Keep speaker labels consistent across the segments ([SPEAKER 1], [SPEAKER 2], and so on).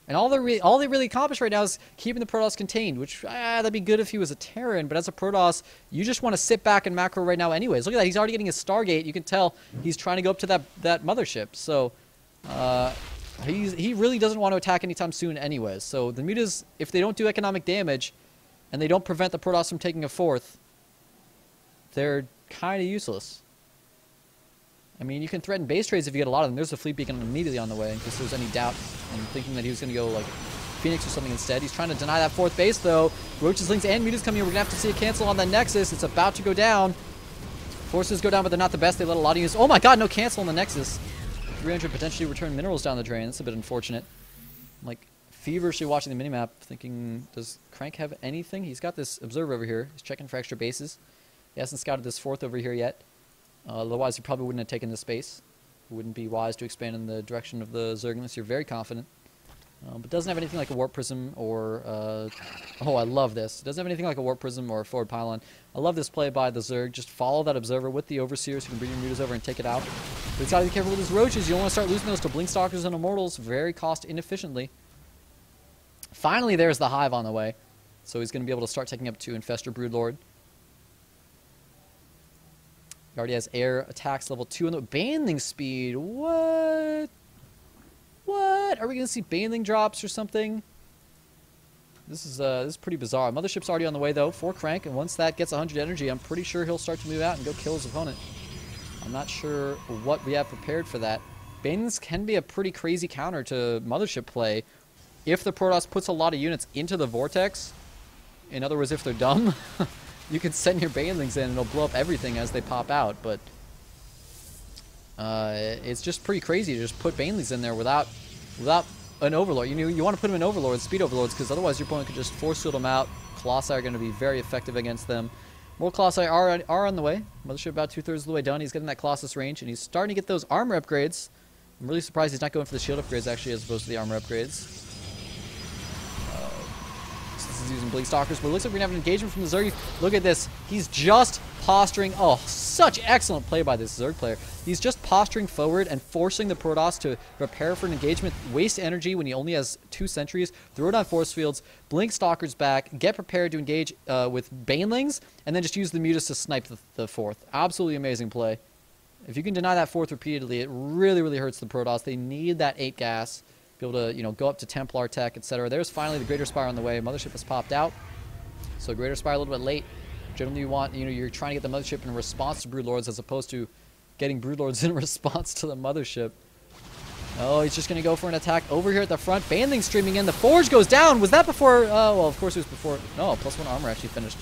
[SPEAKER 1] And all they really accomplish right now is keeping the Protoss contained, which that'd be good if he was a Terran, but as a Protoss, you just want to sit back and macro right now anyways. Look at that, he's already getting his Stargate. You can tell he's trying to go up to that mothership. So he really doesn't want to attack anytime soon anyways. So the mutas, if they don't do economic damage and they don't prevent the Protoss from taking a fourth, they're kind of useless. I mean, you can threaten base trades if you get a lot of them. There's a fleet beacon immediately on the way, in case there's any doubt and thinking that he was going to go, like, Phoenix or something instead. He's trying to deny that fourth base, though. Roaches, Lings, and Mutas coming here. We're going to have to see a cancel on that Nexus. It's about to go down. Forces go down, but they're not the best. They let a lot of units... Oh my god, no cancel on the Nexus. 300 potentially return minerals down the drain. That's a bit unfortunate. I'm, like, feverishly watching the minimap, thinking, does Crank have anything? He's got this observer over here. He's checking for extra bases. He hasn't scouted this fourth over here yet. Otherwise, he probably wouldn't have taken this space. It wouldn't be wise to expand in the direction of the Zerg unless you're very confident. But doesn't have anything like a Warp Prism or... oh, I love this. Doesn't have anything like a Warp Prism or a Forward Pylon. I love this play by the Zerg. Just follow that Observer with the Overseer so you can bring your Mutas over and take it out. But he's got to be careful with his Roaches. You don't want to start losing those to Blinkstalkers and Immortals very cost inefficiently. Finally, there's the Hive on the way. So he's going to be able to start taking up 2 Infestor Broodlord. He already has air attacks level 2 on the Baneling speed. What? What? Are we going to see Baneling drops or something? This is pretty bizarre. Mothership's already on the way though for Crank, and once that gets 100 energy, I'm pretty sure he'll start to move out and go kill his opponent. I'm not sure what we have prepared for that. Banelings can be a pretty crazy counter to Mothership play if the Protoss puts a lot of units into the Vortex. In other words, if they're dumb. You can send your Banelings in and it'll blow up everything as they pop out, but it's just pretty crazy to just put Banelings in there without an Overlord. You want to put them in Overlords, Speed Overlords, because otherwise your opponent could just force field them out. Colossi are going to be very effective against them. More Colossi are on the way. Mothership about 2/3 of the way done. He's getting that Colossus range, and he's starting to get those armor upgrades. I'm really surprised he's not going for the shield upgrades, actually, as opposed to the armor upgrades. He's using Blinkstalkers, but it looks like we're going to have an engagement from the Zerg. Look at this. He's just posturing. Oh, such excellent play by this Zerg player. He's just posturing forward and forcing the Protoss to prepare for an engagement, waste energy when he only has 2 sentries, throw it on force fields, Blinkstalkers back, get prepared to engage with Banelings, and then just use the Mutas to snipe the fourth. Absolutely amazing play. If you can deny that fourth repeatedly, it really, really hurts the Protoss. They need that 8 gas. Be able to, go up to Templar tech, etc. There's finally the Greater Spire on the way. Mothership has popped out. So Greater Spire a little bit late. Generally you want, you're trying to get the Mothership in response to Broodlords as opposed to getting Broodlords in response to the Mothership. Oh, he's just going to go for an attack over here at the front. Baneling streaming in. The Forge goes down. Was that before? Well, of course it was before. No, +1 armor actually finished.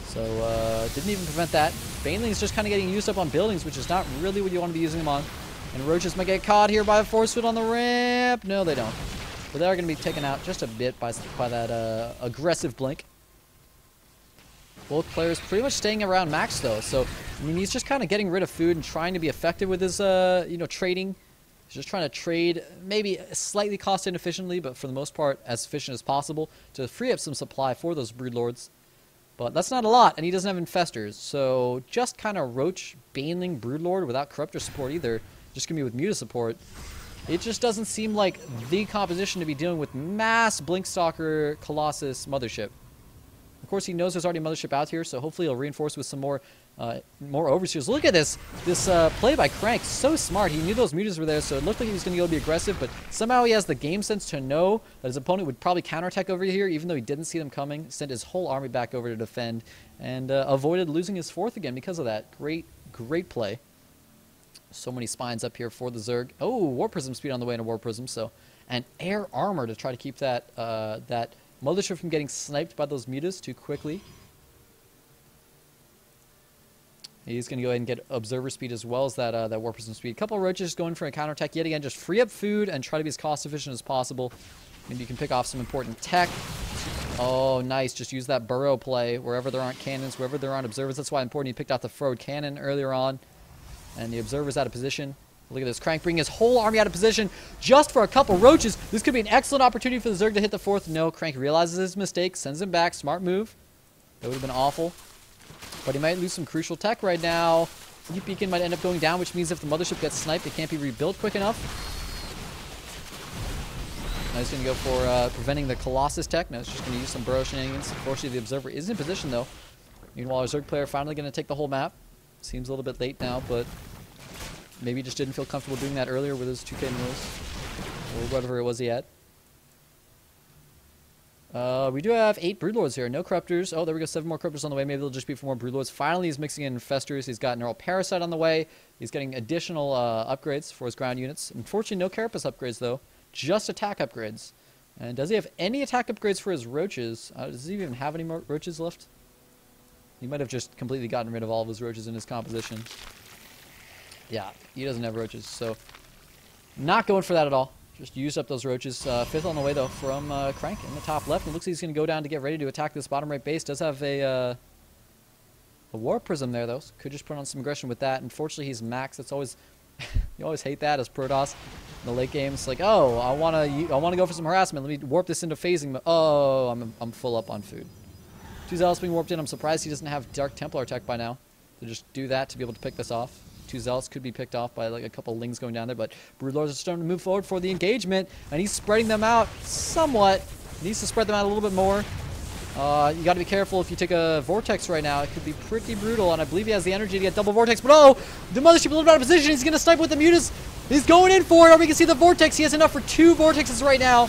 [SPEAKER 1] So, didn't even prevent that. Baneling's just kind of getting used up on buildings, which is not really what you want to be using them on. And Roaches might get caught here by a force field on the ramp. No, they don't. But they are going to be taken out just a bit by that aggressive blink. Both players pretty much staying around max, though. So, I mean, he's just kind of getting rid of food and trying to be effective with his, trading. He's just trying to trade, maybe slightly cost inefficiently, but for the most part, as efficient as possible to free up some supply for those Broodlords. But that's not a lot, and he doesn't have Infestors. So, just kind of Roach, Baneling, Broodlord without Corruptor support either. Just going to be with Muta support. It just doesn't seem like the composition to be dealing with mass Blinkstalker Colossus Mothership. Of course, he knows there's already a Mothership out here, so hopefully he'll reinforce with some more Overseers. Look at this play by Crank. So smart. He knew those Mutas were there, so it looked like he was going to go be aggressive, but somehow he has the game sense to know that his opponent would probably counterattack over here, even though he didn't see them coming. Sent his whole army back over to defend, and avoided losing his fourth again because of that. Great, great play. So many spines up here for the Zerg. Oh, War Prism speed on the way into War Prism. So, and air armor to try to keep that that Mothership from getting sniped by those Mutas too quickly. He's going to go ahead and get Observer speed as well as that War Prism speed. A couple of Roaches going for a counterattack yet again. Just free up food and try to be as cost efficient as possible. Maybe you can pick off some important tech. Oh, nice. Just use that burrow play wherever there aren't cannons, wherever there aren't observers. That's why it's important he picked out the forward cannon earlier on. And the Observer's out of position. Look at this. Crank bringing his whole army out of position just for a couple Roaches. This could be an excellent opportunity for the Zerg to hit the fourth. No, Crank realizes his mistake, sends him back. Smart move. That would have been awful. But he might lose some crucial tech right now. Fleet Beacon might end up going down, which means if the Mothership gets sniped, it can't be rebuilt quick enough. Now he's going to go for preventing the Colossus tech. Now he's just going to use some burrow shenanigans. Unfortunately, the Observer is in position, though. Meanwhile, our Zerg player finally going to take the whole map. Seems a little bit late now, but maybe he just didn't feel comfortable doing that earlier with his 2K mills. Or whatever it was he had. We do have 8 Broodlords here. No Corruptors. Oh, there we go. 7 more Corruptors on the way. Maybe they'll just be for more Broodlords. Finally, he's mixing in Infestors. He's got Neural Parasite on the way. He's getting additional upgrades for his ground units. Unfortunately, no Carapace upgrades, though. Just attack upgrades. And does he have any attack upgrades for his Roaches? Does he even have any more Roaches left? He might have just completely gotten rid of all of his Roaches in his composition. Yeah, he doesn't have Roaches, so not going for that at all. Just used up those Roaches. 5th on the way, though, from Crank in the top left. It looks like he's going to go down to get ready to attack this bottom right base. Does have a War Prism there, though. So could just put on some aggression with that. Unfortunately, he's max. That's always... you always hate that as Protoss in the late game. It's like, oh, I want to go for some harassment. Let me warp this into phasing. Oh, I'm full up on food. 2 Zealots being warped in. I'm surprised he doesn't have Dark Templar tech by now to just do that to be able to pick this off. 2 Zealots could be picked off by like a couple Lings going down there, but Broodlords are starting to move forward for the engagement, and he's spreading them out somewhat. He needs to spread them out a little bit more. You got to be careful if you take a Vortex right now. It could be pretty brutal, and I believe he has the energy to get double Vortex, but oh! The Mothership a little bit out of position. He's going to snipe with the Mutas. He's going in for it. We can see the Vortex. He has enough for 2 Vortexes right now.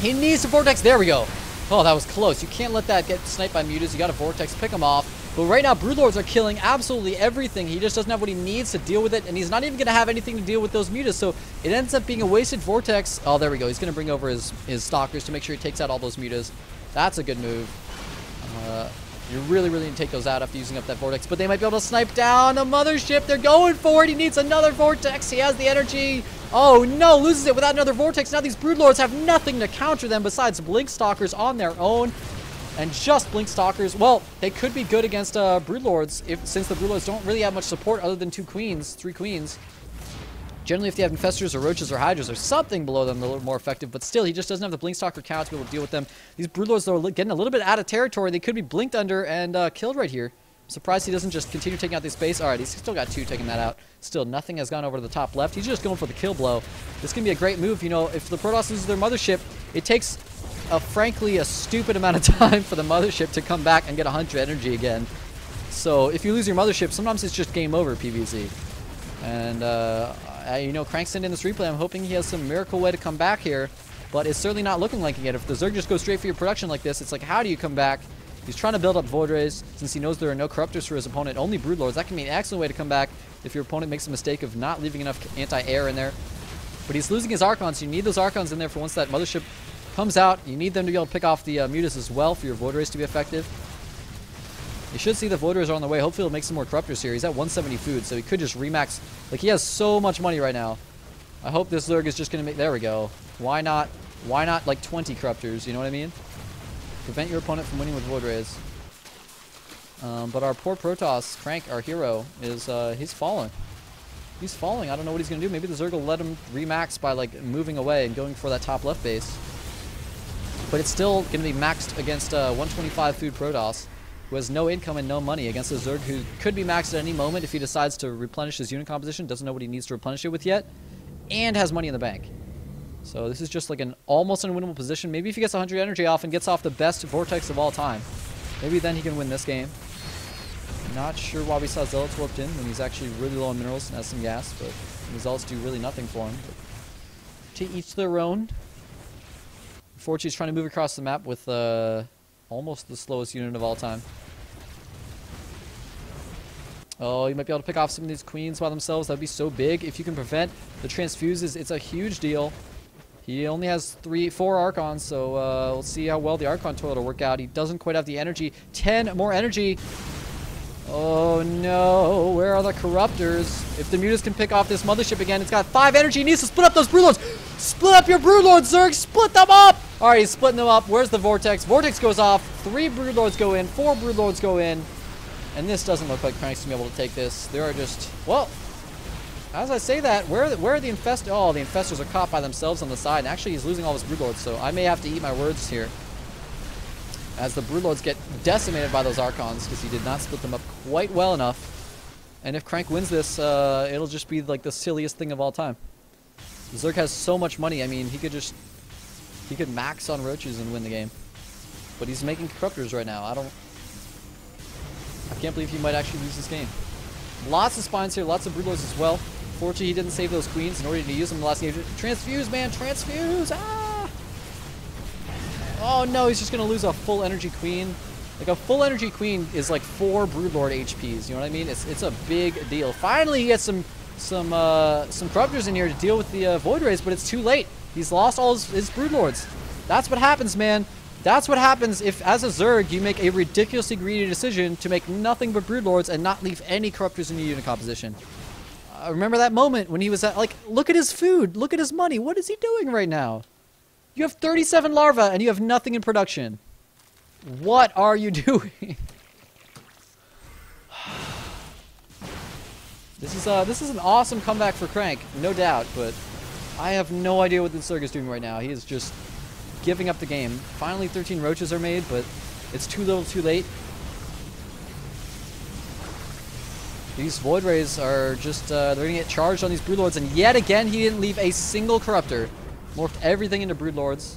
[SPEAKER 1] He needs a Vortex. There we go. Oh, that was close. You can't let that get sniped by Mutas. You got a Vortex. Pick him off. But right now, Broodlords are killing absolutely everything. He just doesn't have what he needs to deal with it, and he's not even going to have anything to deal with those Mutas, so it ends up being a wasted Vortex. Oh, there we go. He's going to bring over his Stalkers to make sure he takes out all those Mutas. That's a good move. You really need to take those out after using up that Vortex, but they might be able to snipe down the Mothership. They're going for it. He needs another Vortex. He has the energy. Oh, no, loses it without another Vortex. Now these Broodlords have nothing to counter them besides Blink Stalkers on their own. And just Blink Stalkers, well, they could be good against Broodlords since the Broodlords don't really have much support other than 3 Queens. Generally, if they have Infestors or Roaches or Hydras or something below them, they're a little more effective. But still, he just doesn't have the Blink Stalker count to be able to deal with them. These Broodlords are getting a little bit out of territory. They could be blinked under and killed right here. I'm surprised he doesn't just continue taking out this base. All right, he's still got 2 taking that out. Still, nothing has gone over to the top left. He's just going for the kill blow. This can be a great move. You know, if the Protoss loses their Mothership, it takes... frankly, a stupid amount of time for the Mothership to come back and get 100 energy again. So if you lose your Mothership, sometimes it's just game over, PvZ. And, you know, Crank's in this replay. I'm hoping he has some miracle way to come back here, but it's certainly not looking like it. If the Zerg just goes straight for your production like this, it's like, how do you come back? He's trying to build up Void Rays since he knows there are no Corruptors for his opponent, only Broodlords. That can be an excellent way to come back if your opponent makes a mistake of not leaving enough anti-air in there. But he's losing his Archons. You need those Archons in there for once that Mothership comes out. You need them to be able to pick off the Mutas as well for your Void Rays to be effective. You should see the Void Rays are on the way. Hopefully he'll make some more Corruptors here. He's at 170 food, so he could just remax. Like, he has so much money right now. I hope this Zerg is just going to make... There we go. Why not, like, 20 Corruptors? You know what I mean? Prevent your opponent from winning with Void Rays. But our poor Protoss, Crank, our hero, is, he's falling. He's falling. I don't know what he's going to do. Maybe the Zerg will let him remax by, like, moving away and going for that top left base. But it's still going to be maxed against 125 food Protoss, who has no income and no money, against a Zerg who could be maxed at any moment if he decides to replenish his unit composition, doesn't know what he needs to replenish it with yet, and has money in the bank. So this is just like an almost unwinnable position. Maybe if he gets 100 energy off and gets off the best Vortex of all time, maybe then he can win this game. Not sure why we saw Zealots warped in when he's actually really low on minerals and has some gas, but the Zealots do really nothing for him. But to each their own. Unfortunately, he's trying to move across the map with almost the slowest unit of all time. Oh, you might be able to pick off some of these Queens by themselves. That would be so big. If you can prevent the transfuses, it's a huge deal. He only has 4 Archons, so we'll see how well the Archon toilet will work out. He doesn't quite have the energy. 10 more energy. Oh no, where are the Corruptors? If the Mutas can pick off this Mothership again, it's got 5 energy. He needs to split up those Broodlords. Split up your Broodlords, Zerg. Split them up. All right, he's splitting them up. Where's the Vortex? Vortex goes off. 3 Broodlords go in. 4 Broodlords go in. And this doesn't look like Crank's going to be able to take this. There are just... Well, as I say that, where are the Infestors? Oh, the Infestors are caught by themselves on the side. And actually, he's losing all his Broodlords, so I may have to eat my words here. As the Broodlords get decimated by those Archons, because he did not split them up quite well enough. And if Crank wins this, it'll just be like the silliest thing of all time. Zerg has so much money. I mean, he could just He could max on roaches and win the game. But he's making corruptors right now. I can't believe he might actually lose this game. Lots of spines here, lots of broodlords as well. Fortunately, he didn't save those queens in order to use them in the last game. Transfuse, man, transfuse! Ah! Oh no, he's just gonna lose a full energy queen. Like, a full energy queen is like 4 broodlord HPs. You know what I mean? It's a big deal. Finally, he gets some corruptors in here to deal with the void rays, but it's too late. He's lost all his broodlords. That's what happens, man. That's what happens if, as a Zerg, you make a ridiculously greedy decision to make nothing but broodlords and not leave any corruptors in your unit composition. Remember that moment when he was at, like, look at his food, look at his money. What is he doing right now? You have 37 larvae and you have nothing in production. What are you doing? This is an awesome comeback for Crank, no doubt, but I have no idea what this Zerg is doing right now. He is just giving up the game. Finally, 13 roaches are made, but it's too little too late. These void rays are just, they're going to get charged on these broodlords, and yet again, he didn't leave a single corruptor. Morphed everything into broodlords.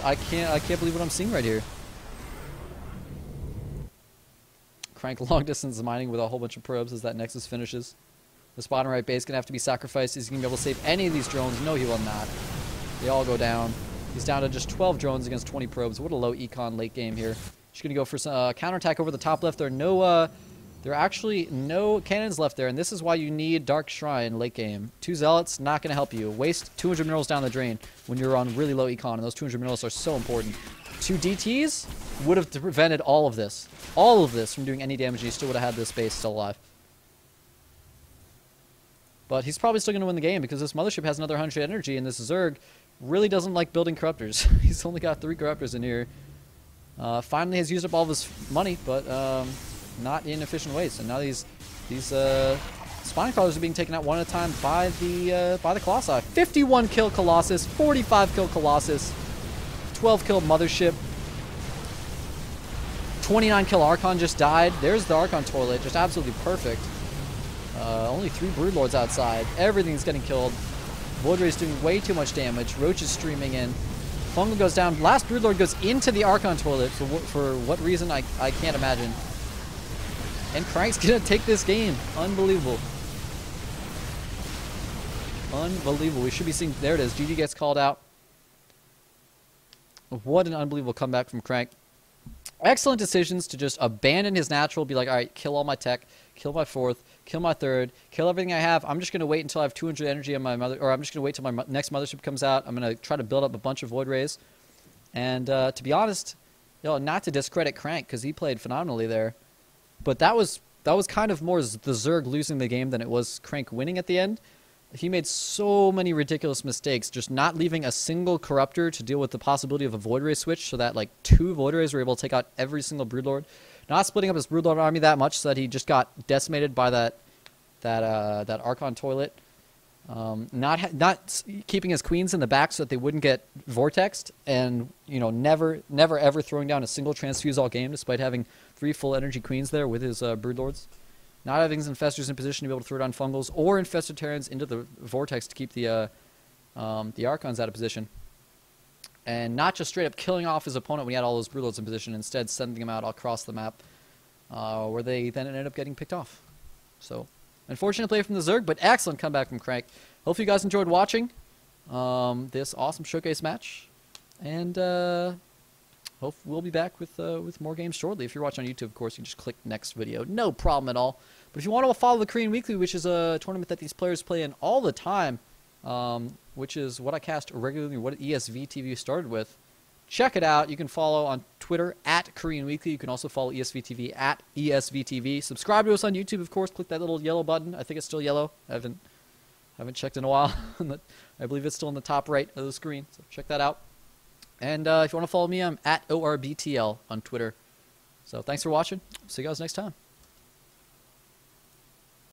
[SPEAKER 1] I can't believe what I'm seeing right here. Crank long distance mining with a whole bunch of probes as that Nexus finishes. The bottom right base going to have to be sacrificed. Is he going to be able to save any of these drones? No, he will not. They all go down. He's down to just 12 drones against 20 probes. What a low econ late game here. Just going to go for some counterattack over the top left. There are actually no cannons left there, and this is why you need Dark Shrine late game. 2 Zealots, not going to help you. Waste 200 minerals down the drain when you're on really low econ, and those 200 minerals are so important. 2 DTs would have prevented all of this from doing any damage, and he still would have had this base still alive. But he's probably still going to win the game because this mothership has another 100 energy, and this Zerg really doesn't like building corruptors. He's only got 3 corruptors in here. Finally has used up all of his money, but not in efficient ways. And now these spine crawlers are being taken out one at a time by the Colossi. 51 kill Colossus, 45 kill Colossus, 12 kill Mothership, 29 kill Archon just died. There's the Archon toilet, just absolutely perfect. Only 3 broodlords outside. Everything's getting killed. Void Ray's doing way too much damage. Roach is streaming in. Fungal goes down. Last broodlord goes into the Archon toilet for what reason I can't imagine. And Crank's gonna take this game. Unbelievable. Unbelievable. We should be seeing. There it is. GG gets called out. What an unbelievable comeback from Crank. Excellent decisions to just abandon his natural, be like, all right, kill all my tech, kill my 4th, kill my 3rd, kill everything I have. I'm just going to wait until I have 200 energy on my or I'm just going to wait till my next mothership comes out. I'm going to try to build up a bunch of void rays. And to be honest, not to discredit Crank because he played phenomenally there, but that was kind of more the Zerg losing the game than it was Crank winning at the end. He made so many ridiculous mistakes, just not leaving a single corruptor to deal with the possibility of a void ray switch, so that like 2 void rays were able to take out every single broodlord. Not splitting up his broodlord army that much, so that he just got decimated by that Archon toilet. Not keeping his queens in the back so that they wouldn't get vortexed, and never ever throwing down a single transfuse all game, despite having 3 full energy queens there with his broodlords. Not having his infestors in position to be able to throw down fungals or infested terrans into the vortex to keep the Archons out of position. And not just straight up killing off his opponent when he had all those broodlords in position, instead sending them out across the map, where they then ended up getting picked off. So, unfortunate play from the Zerg, but excellent comeback from Crank. Hopefully you guys enjoyed watching this awesome showcase match. And we'll be back with more games shortly. If you're watching on YouTube, of course, you can just click next video. No problem at all. But if you want to follow the Korean Weekly, which is a tournament that these players play in all the time, which is what I cast regularly, what ESV TV started with, check it out. You can follow on Twitter at Korean Weekly. You can also follow ESV TV at ESV TV. Subscribe to us on YouTube, of course. Click that little yellow button. I think it's still yellow. I haven't checked in a while. I believe it's still in the top right of the screen. So check that out. And if you want to follow me, I'm at ORBTL on Twitter. So thanks for watching. See you guys next time.